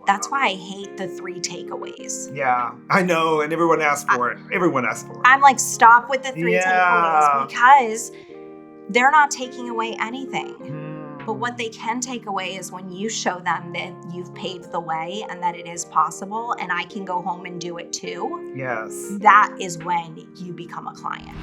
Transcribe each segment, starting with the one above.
That's why I hate the 3 takeaways. Yeah, I know. And everyone asks for it. Everyone asks for it. I'm like, stop with the 3 Yeah. takeaways, because they're not taking away anything. Mm. But what they can take away is when you show them that you've paved the way and that it is possible and I can go home and do it too. Yes. That is when you become a client.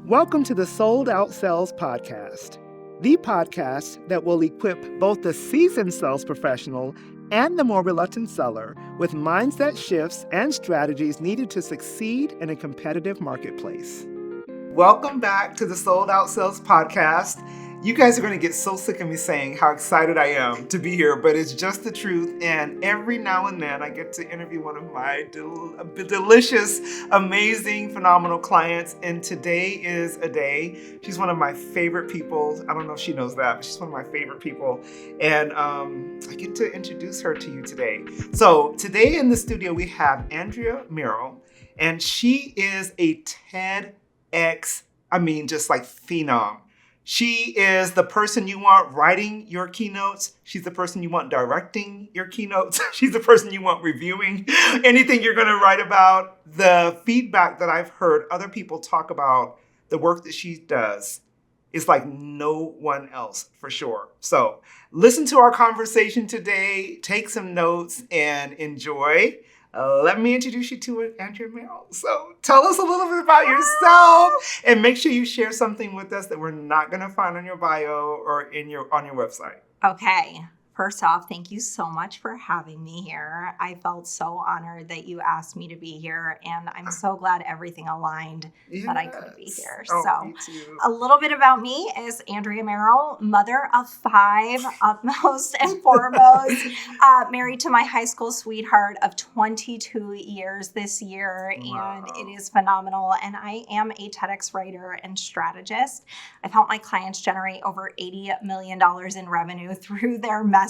Welcome to the Sold Out Sales Podcast, the podcast that will equip both the seasoned sales professional and the more reluctant seller with mindset shifts and strategies needed to succeed in a competitive marketplace. Welcome back to the Sold Out Sales Podcast. You guys are going to get so sick of me saying how excited I am to be here, but it's just the truth. And every now and then I get to interview one of my delicious, amazing, phenomenal clients. And today is a day. She's one of my favorite people. I don't know if she knows that, but she's one of my favorite people. And I get to introduce her to you today. So today in the studio, we have Andrea Merrill, and she is a TEDx, just like phenom. She is the person you want writing your keynotes. She's the person you want directing your keynotes. She's the person you want reviewing anything you're going to write about. The feedback that I've heard other people talk about the work that she does is like no one else, for sure. So listen to our conversation today, take some notes, and enjoy. Let me introduce you to Andrea Merrill. So tell us a little bit about yourself, and make sure you share something with us that we're not going to find on your bio or on your website. Okay. First off, thank you so much for having me here. I felt so honored that you asked me to be here, and I'm so glad everything aligned that I could be here. Me too. A little bit about me is Andrea Merrill, mother of 5, most and foremost, married to my high school sweetheart of 22 years this year, Wow. and it is phenomenal. And I am a TEDx writer and strategist. I've helped my clients generate over $80 million in revenue through their messaging.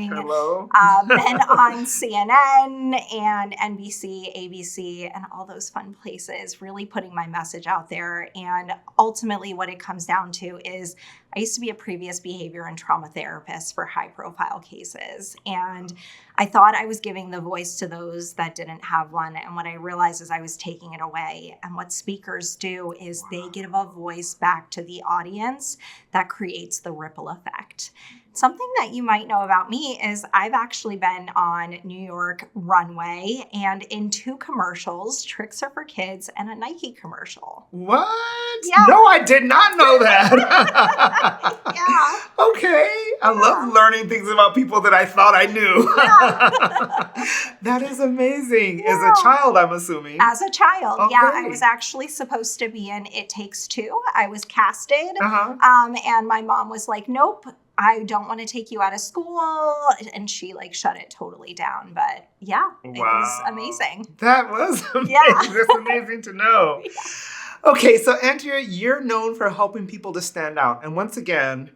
Hello. And on CNN and NBC, ABC, and all those fun places, really putting my message out there. And ultimately what it comes down to is I used to be a previous behavior and trauma therapist for high profile cases. And I thought I was giving the voice to those that didn't have one. And what I realized is I was taking it away. And what speakers do is they give a voice back to the audience that creates the ripple effect. Something that you might know about me is I've actually been on New York runway and in 2 commercials, Tricks Are for Kids and a Nike commercial. What? Yeah. No, I did not know that. Yeah. Okay. I love learning things about people that I thought I knew. Yeah. That is amazing. Yeah. As a child, I'm assuming. As a child, Okay. yeah. I was actually supposed to be in It Takes Two. I was casted. Uh-huh. And my mom was like, nope, I don't want to take you out of school. And she shut it totally down. But yeah, It was amazing. That was amazing. Yeah. That's amazing to know. Yeah. Okay, so Andrea, you're known for helping people to stand out. And once again,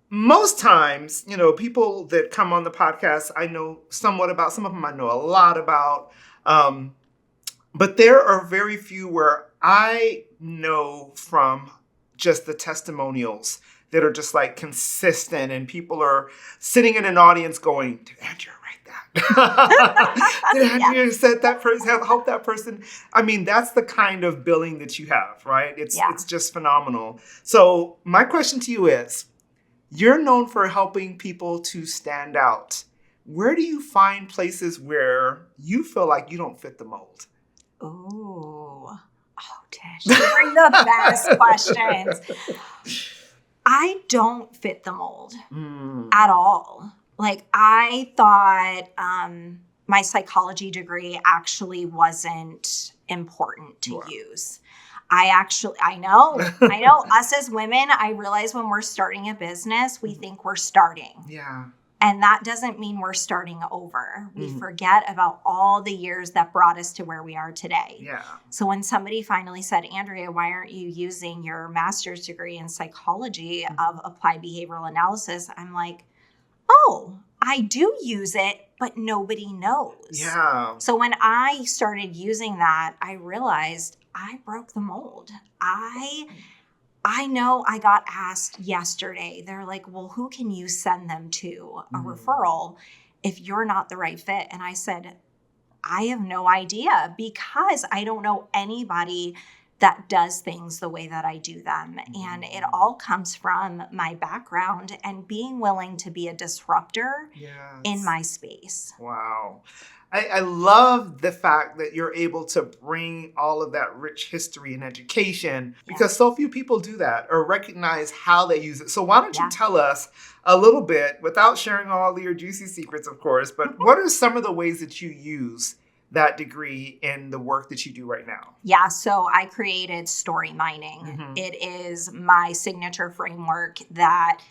most times, people that come on the podcast, I know somewhat about. Some of them I know a lot about. But there are very few where I know from just the testimonials that are just consistent, and people are sitting in an audience going, did Andrea write that? Did Andrea said that person, help that person? That's the kind of billing that you have, right? It's just phenomenal. So my question to you is, you're known for helping people to stand out. Where do you find places where you feel like you don't fit the mold? Oh, Tish, you bring the best questions. I don't fit the mold at all. I thought my psychology degree actually wasn't important to use. I know us as women, I realize when we're starting a business, we think we're starting. Yeah. And that doesn't mean we're starting over. We forget about all the years that brought us to where we are today. Yeah. So when somebody finally said, Andrea, why aren't you using your master's degree in psychology of applied behavioral analysis? I'm like, oh, I do use it, but nobody knows. Yeah. So when I started using that, I realized I broke the mold. I know I got asked yesterday, they're like, well, who can you send them to? A referral. if you're not the right fit. And I said, I have no idea, because I don't know anybody that does things the way that I do them. And it all comes from my background and being willing to be a disruptor in my space. Wow. I love the fact that you're able to bring all of that rich history and education, because so few people do that or recognize how they use it. So why don't you tell us a little bit, without sharing all your juicy secrets, of course, but what are some of the ways that you use that degree in the work that you do right now? Yeah, so I created story mining. It is my signature framework that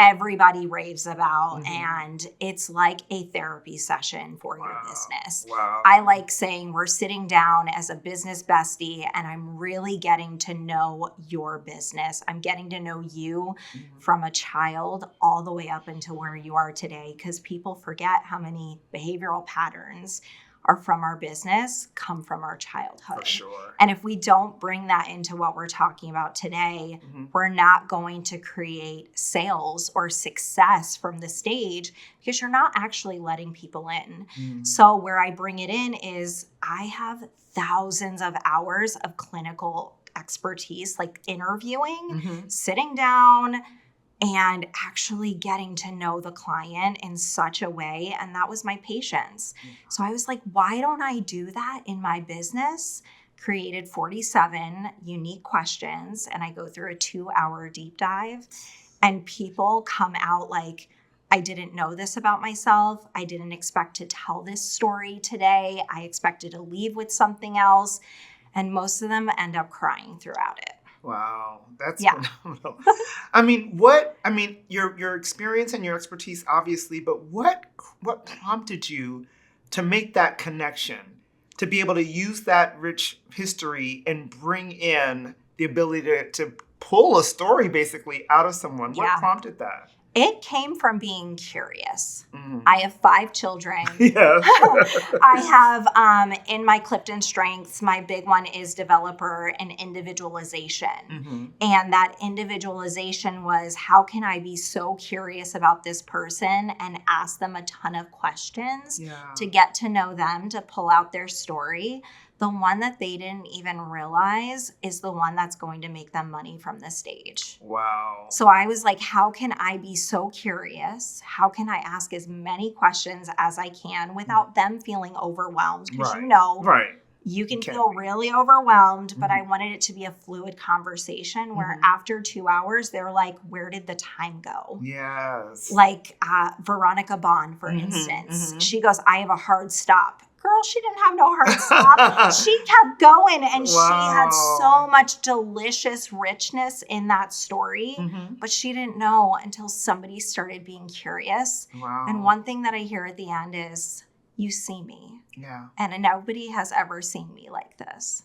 everybody raves about, and it's like a therapy session for your business. I like saying we're sitting down as a business bestie, and I'm really getting to know your business. I'm getting to know you from a child all the way up into where you are today, because people forget how many behavioral patterns are from our business come from our childhood. For sure. And if we don't bring that into what we're talking about today, we're not going to create sales or success from the stage, because you're not actually letting people in. So where I bring it in is I have thousands of hours of clinical expertise, like interviewing, sitting down, and actually getting to know the client in such a way. And that was my patience. So I was like, why don't I do that in my business? Created 47 unique questions, and I go through a 2-hour deep dive, and people come out like, I didn't know this about myself. I didn't expect to tell this story today. I expected to leave with something else. And most of them end up crying throughout it. Wow, that's phenomenal. Your experience and your expertise, obviously, but what prompted you to make that connection, to be able to use that rich history and bring in the ability to pull a story basically out of someone? What prompted that? It came from being curious. I have 5 children. I have, in my Clifton strengths, my big one is developer and individualization. And that individualization was, how can I be so curious about this person and ask them a ton of questions to get to know them, to pull out their story. The one that they didn't even realize is the one that's going to make them money from the stage. Wow. So I was like, how can I be so curious? How can I ask as many questions as I can without them feeling overwhelmed? Because you can feel really overwhelmed, but I wanted it to be a fluid conversation where after 2 hours, they're like, where did the time go? Yes. Like Veronica Bond, for instance, she goes, I have a hard stop. Girl, she didn't have no hard stop. She kept going, and she had so much delicious richness in that story, but she didn't know until somebody started being curious. And one thing that I hear at the end is, you see me. And nobody has ever seen me like this.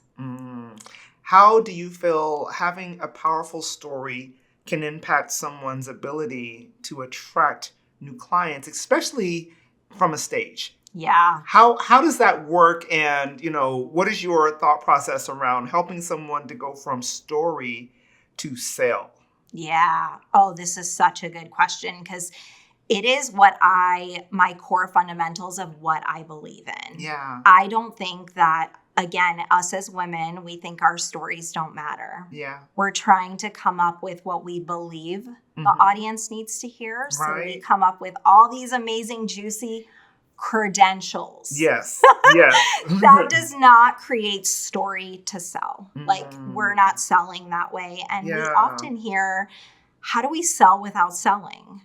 How do you feel having a powerful story can impact someone's ability to attract new clients, especially from a stage? How does that work? And, what is your thought process around helping someone to go from story to sale? Oh, this is such a good question, because it is my core fundamentals of what I believe in. I don't think that, again, us as women, we think our stories don't matter. We're trying to come up with what we believe the audience needs to hear. So we come up with all these amazing, juicy credentials. That does not create story to sell. Like, we're not selling that way. And we often hear, how do we sell without selling?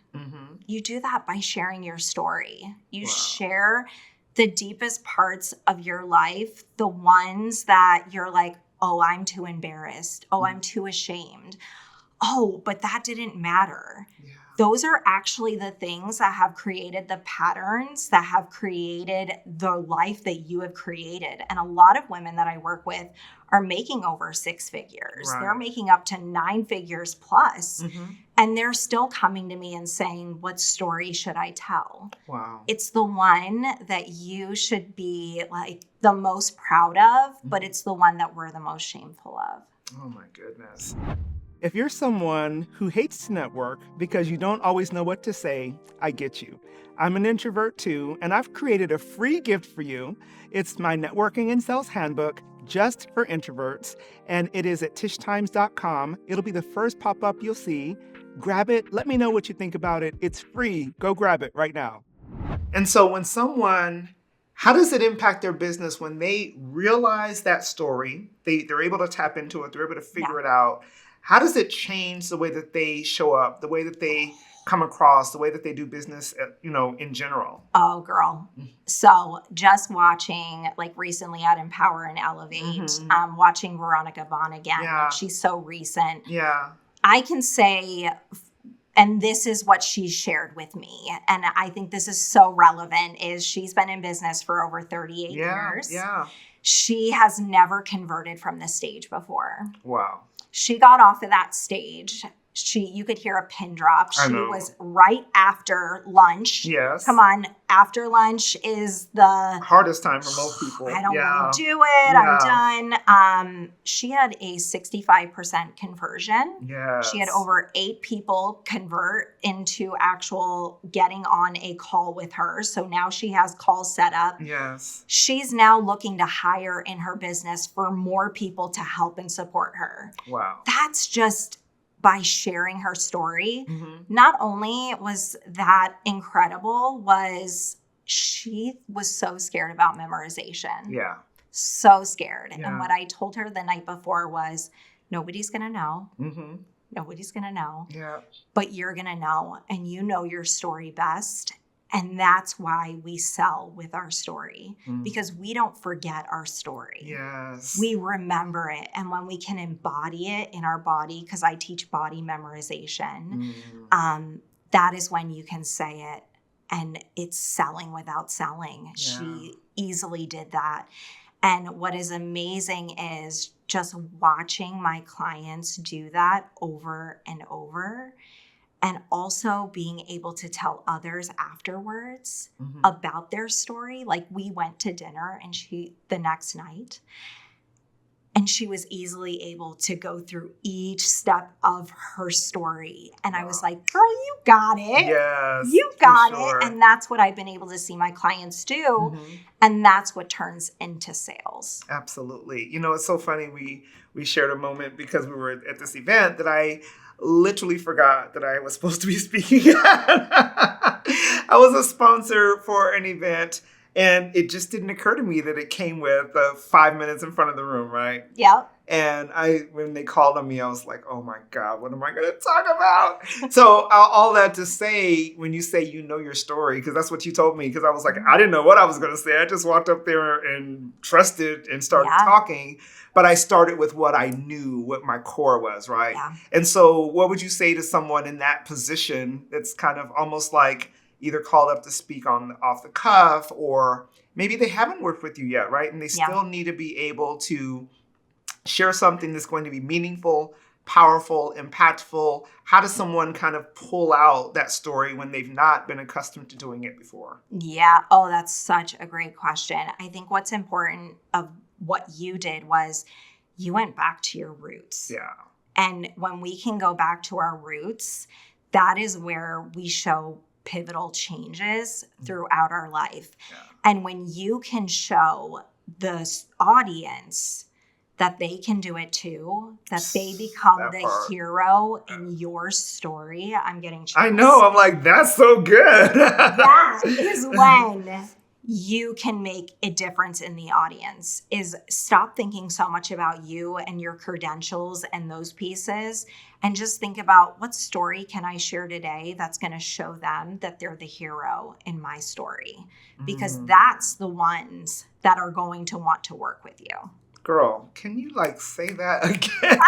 You do that by sharing your story. You share the deepest parts of your life, the ones that you're like, oh, I'm too embarrassed. Oh, I'm too ashamed. Oh, but that didn't matter. Those are actually the things that have created the patterns that have created the life that you have created. And a lot of women that I work with are making over 6 figures. They're making up to 9 figures plus. And they're still coming to me and saying, what story should I tell? It's the one that you should be like the most proud of, but it's the one that we're the most shameful of. Oh my goodness. If you're someone who hates to network because you don't always know what to say, I get you. I'm an introvert too, and I've created a free gift for you. It's my Networking and Sales Handbook just for introverts, and it is at tishtimes.com. It'll be the first pop-up you'll see. Grab it. Let me know what you think about it. It's free. Go grab it right now. And so how does it impact their business when they realize that story? They're able to tap into it. They're able to figure it out. How does it change the way that they show up, the way that they come across, the way that they do business, in general? Oh, girl. So just watching, like recently at Empower and Elevate, watching Veronica Vaughn again. Yeah. Like, she's so recent. Yeah. I can say, and this is what she's shared with me, and I think this is so relevant, is she's been in business for over 38 years. Yeah. She has never converted from the stage before. Wow. She got off of that stage. You could hear a pin drop. She was right after lunch. Yes. Come on. After lunch is the hardest time for most people. I don't want to do it. I'm done. She had a 65% conversion. Yes. She had over 8 people convert into actual getting on a call with her. So now she has calls set up. Yes. She's now looking to hire in her business for more people to help and support her. Wow. That's just by sharing her story. Not only was that incredible, was she was so scared about memorization. Yeah. So scared. Yeah. And what I told her the night before was, nobody's going to know. Nobody's going to know. Yeah. But you're going to know, and you know your story best. And that's why we sell with our story, because we don't forget our story. Yes. We remember it. And when we can embody it in our body, because I teach body memorization, that is when you can say it. And it's selling without selling. Yeah. She easily did that. And what is amazing is just watching my clients do that over and over. And also being able to tell others afterwards about their story. Like, we went to dinner and the next night, and she was easily able to go through each step of her story. And I was like, girl, you got it. Yes. You got it. And that's what I've been able to see my clients do. And that's what turns into sales. Absolutely. It's so funny. We shared a moment because we were at this event that I literally forgot that I was supposed to be speaking at. I was a sponsor for an event, and it just didn't occur to me that it came with 5 minutes in front of the room, right? Yep. And when they called on me, I was like, oh my God, what am I going to talk about? So all that to say, when you say you know your story, because that's what you told me, because I was like, I didn't know what I was going to say. I just walked up there and trusted and started talking. But I started with what I knew, what my core was, right? Yeah. And so what would you say to someone in that position that's kind of almost like either called up to speak off the cuff, or maybe they haven't worked with you yet, right? And they still need to be able to share something that's going to be meaningful, powerful, impactful. How does someone kind of pull out that story when they've not been accustomed to doing it before? Yeah. Oh, that's such a great question. I think what's important of what you did was you went back to your roots. Yeah. And when we can go back to our roots, that is where we show pivotal changes throughout our life. Yeah. And when you can show the audience that they can do it too, that they become the hero in your story, I'm getting chills. I know. I'm like, that's so good. That is when you can make a difference in the audience. Is stop thinking so much about you and your credentials and those pieces, and just think about, what story can I share today that's going to show them that they're the hero in my story? Because that's the ones that are going to want to work with you. Girl, can you say that again?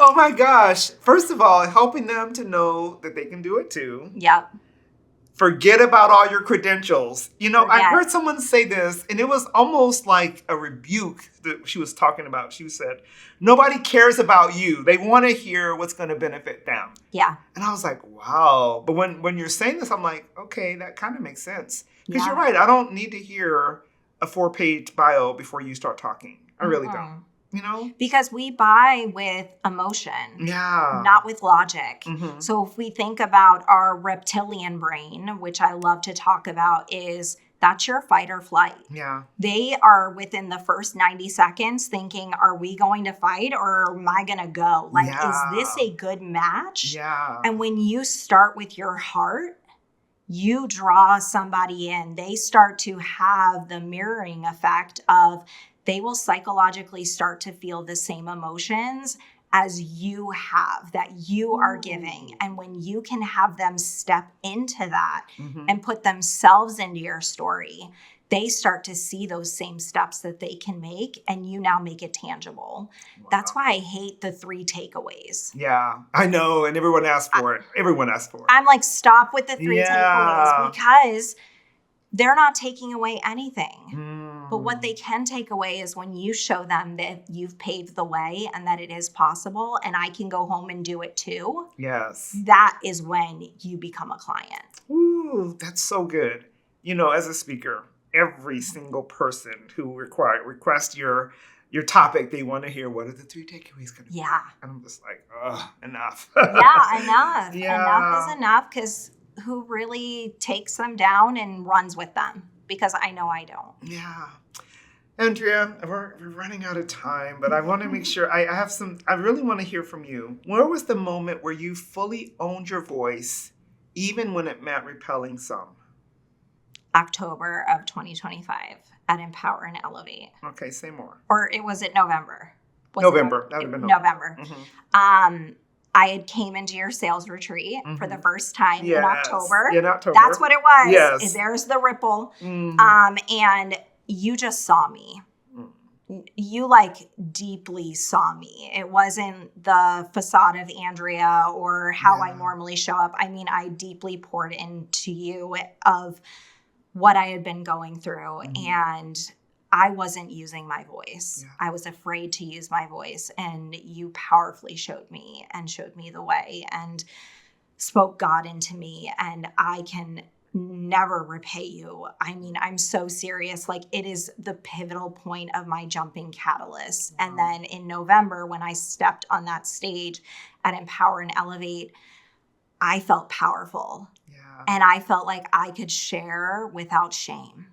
Oh my gosh. First of all, helping them to know that they can do it too. Yep. Forget about all your credentials. I heard someone say this, and it was almost like a rebuke that she was talking about. She said, nobody cares about you. They want to hear what's going to benefit them. Yeah. And I was like, wow. But when you're saying this, I'm like, okay, that kind of makes sense. Because you're right. I don't need to hear a 4-page bio before you start talking. I really don't. you know? Because we buy with emotion, not with logic. So if we think about our reptilian brain, which I love to talk about, is that's your fight or flight. Yeah. They are within the first 90 seconds thinking, are we going to fight or am I going to go? Like, is this a good match? Yeah. And when you start with your heart, you draw somebody in. They start to have the mirroring effect of they will psychologically start to feel the same emotions as you have, that you are giving. And when you can have them step into that and put themselves into your story, they start to see those same steps that they can make, and you now make it tangible. Wow. That's why I hate the 3 takeaways. Yeah, I know. And everyone asks for it. Everyone asks for it. I'm like, stop with the 3 takeaways, because they're not taking away anything. But what they can take away is when you show them that you've paved the way and that it is possible and I can go home and do it too. Yes. That is when you become a client. Ooh, that's so good. You know, as a speaker, every single person who requests your topic, they want to hear, what are the 3 takeaways going to be? Yeah. And I'm just like, enough. Yeah, enough. Yeah. Enough is enough, because who really takes them down and runs with them? Because I know I don't. Yeah. Andrea, we're running out of time, but I want to make sure I really want to hear from you. Where was the moment where you fully owned your voice, even when it meant repelling some? October of 2025 at Empower and Elevate. Okay, say more. Or was it November? November. That would have been November. I had came into your sales retreat for the first time in October. In October. That's what it was. Yes. There's the ripple. And you just saw me. You deeply saw me. It wasn't the facade of Andrea or how I normally show up. I mean, I deeply poured into you of what I had been going through, and I wasn't using my voice. I was afraid to use my voice, and you powerfully showed me the way and spoke God into me, and I can never repay you. I mean, I'm so serious. It is the pivotal point of my jumping catalyst. And then in November, when I stepped on that stage at Empower and Elevate, I felt powerful. And I felt like I could share without shame.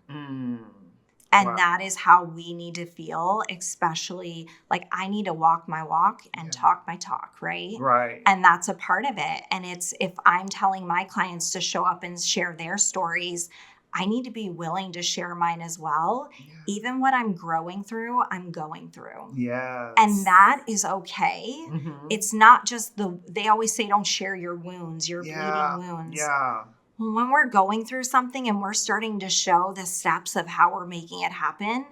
And that is how we need to feel, especially I need to walk my walk and talk my talk, right? Right. And that's a part of it. And it's, if I'm telling my clients to show up and share their stories, I need to be willing to share mine as well. Even what I'm growing through, I'm going through. Yes. And that is okay. It's not just they always say, don't share your wounds, your bleeding wounds. Yeah. Well, when we're going through something and we're starting to show the steps of how we're making it happen,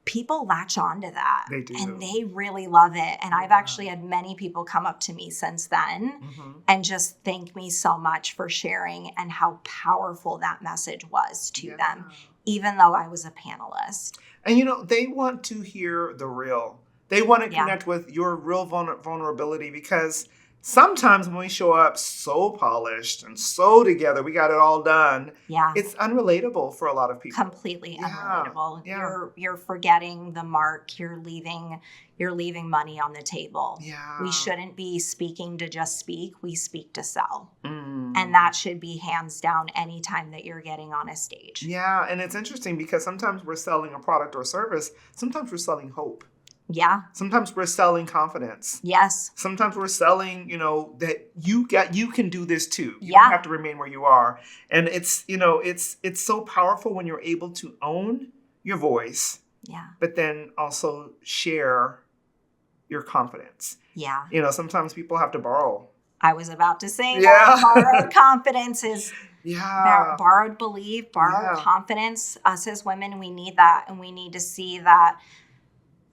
people latch onto that. They do. And they really love it. And I've actually had many people come up to me since then and just thank me so much for sharing and how powerful that message was to them, even though I was a panelist. And, they want to hear the real. They want to connect with your real vulnerability, because sometimes when we show up so polished and so together, we got it all done. It's unrelatable for a lot of people. Completely unrelatable. You're forgetting the mark. You're leaving money on the table. We shouldn't be speaking to just speak. We speak to sell. And that should be hands down anytime that you're getting on a stage. Yeah, and it's interesting because sometimes we're selling a product or service. Sometimes we're selling hope. Sometimes we're selling confidence. Sometimes we're selling, that you can do this too. You don't have to remain where you are. And it's, it's so powerful when you're able to own your voice. But then also share your confidence. Sometimes people have to borrow. I was about to say that. Borrowed confidence is borrowed belief, borrowed confidence. Us as women, we need that. And we need to see that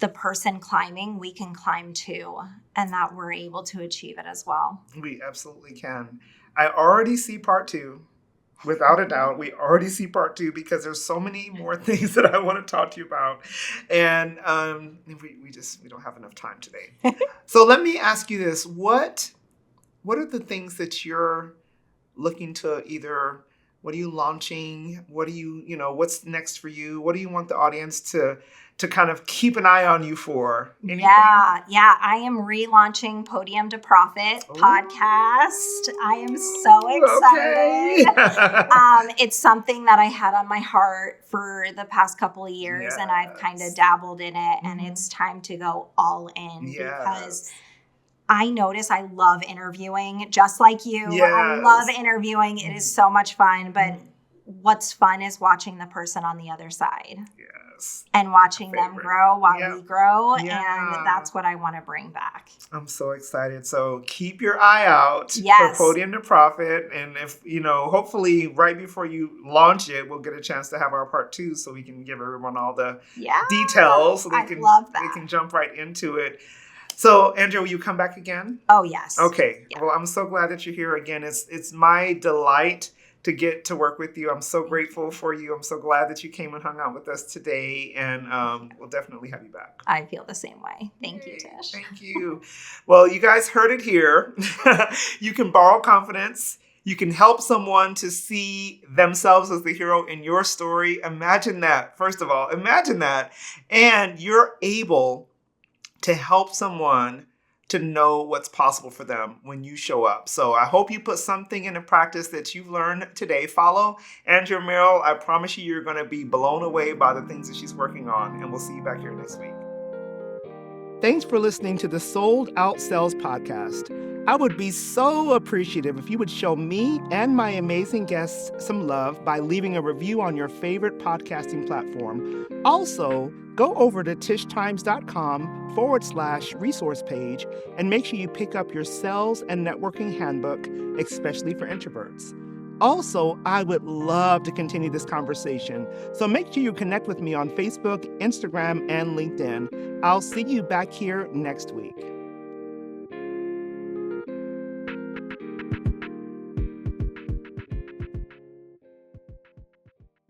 the person climbing, we can climb too, and that we're able to achieve it as well. We absolutely can. I already see part 2. Without a doubt, we already see part 2, because there's so many more things that I want to talk to you about. And we don't have enough time today. So let me ask you this. What are the things that you're looking to either What are you launching? What do what's next for you? What do you want the audience to kind of keep an eye on you for? Anything? Yeah. I am relaunching Podium to Profit podcast. I am so excited. Okay. It's something that I had on my heart for the past couple of years, and I've kind of dabbled in it, and it's time to go all in because I notice I love interviewing, just like you. I love interviewing. It is so much fun, but what's fun is watching the person on the other side. And watching them grow while we grow. And that's what I want to bring back. I'm so excited. So keep your eye out for Podium to Profit. And if, hopefully right before you launch it, we'll get a chance to have our part 2 so we can give everyone all the details. So they can jump right into it. So, Andrea, will you come back again? Oh, yes. Okay. Yeah. Well, I'm so glad that you're here again. It's my delight to get to work with you. I'm so grateful for you. I'm so glad that you came and hung out with us today, and we'll definitely have you back. I feel the same way. Thank you, Tish. Thank you. Well, you guys heard it here. You can borrow confidence. You can help someone to see themselves as the hero in your story. Imagine that. First of all, imagine that. And you're able to help someone to know what's possible for them when you show up. So I hope you put something into practice that you've learned today. Follow Andrea Merrill. I promise you're going to be blown away by the things that she's working on. And we'll see you back here next week. Thanks for listening to the Sold Out Sales podcast. I would be so appreciative if you would show me and my amazing guests some love by leaving a review on your favorite podcasting platform. Also, go over to tishtimes.com/resource page and make sure you pick up your sales and networking handbook, especially for introverts. Also, I would love to continue this conversation, so make sure you connect with me on Facebook, Instagram, and LinkedIn. I'll see you back here next week.